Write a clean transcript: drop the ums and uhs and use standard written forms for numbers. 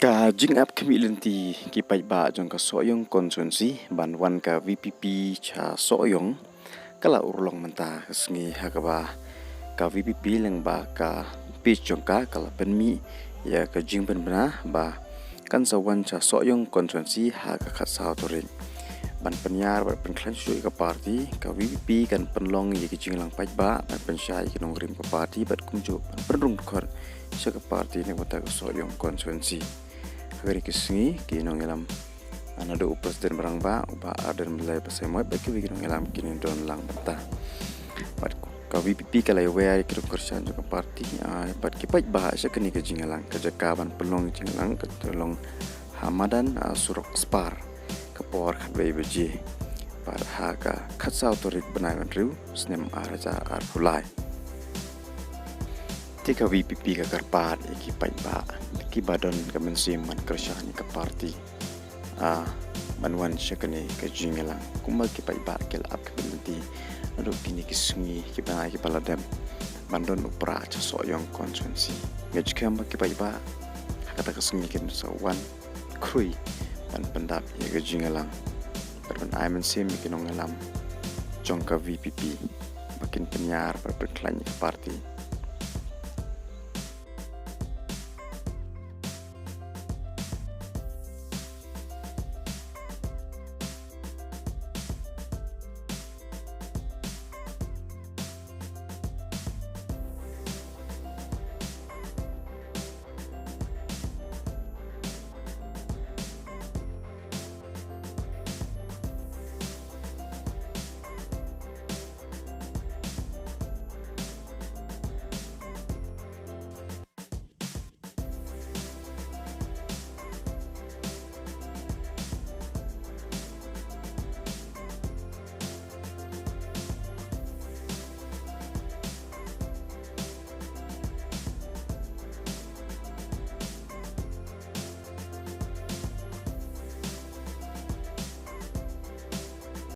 Ka jing ap kami lenti ki pai ba jong ka soyong konsuensi ban wan ka VPP cha soyong kala urlong menta sngi hakaba ka VPP leng ba ka pitch jong ka kala penmi ya ka jing pen bena ba kan sa wan cha soyong konsuensi ha ka khat sa torin ban penyar ban penklan sui ka parti ka VPP kan penlong ye ki jing lang pai ba ban pensyai ki nong rim ka parti bat kumjo ban penrung khor sa ka parti ne wata ka soyong konsuensi Hari kesini kini ngelam anado upas dan barang ba ada mulai pasai moy bagi bagi ngelam kini don lang bata pat ka VPP kala ya kira kerjaan juga parti pat kipat bahasa kini ke jingalang ke jakaban pelong jingalang ke tolong Hamadan surok spar ke por khat bai beji pat haga khat sa autorit benai man riu snem araja arpulai Tika VPP ka karpat iki pai ba ki badon ka mensim man kerja ni ka parti manwan syakane ka jingalang kuma ki pai ba kel ap ka binti ado kini ki sungi ki ba ki paladam bandon upra cha soyong konsuensi ngej kam ki pai ba kata ka sungi kin sawan krui ban pendap ye ka jingalang ban ai mensim ki nongalam jong ka VPP makin penyar berklan ka parti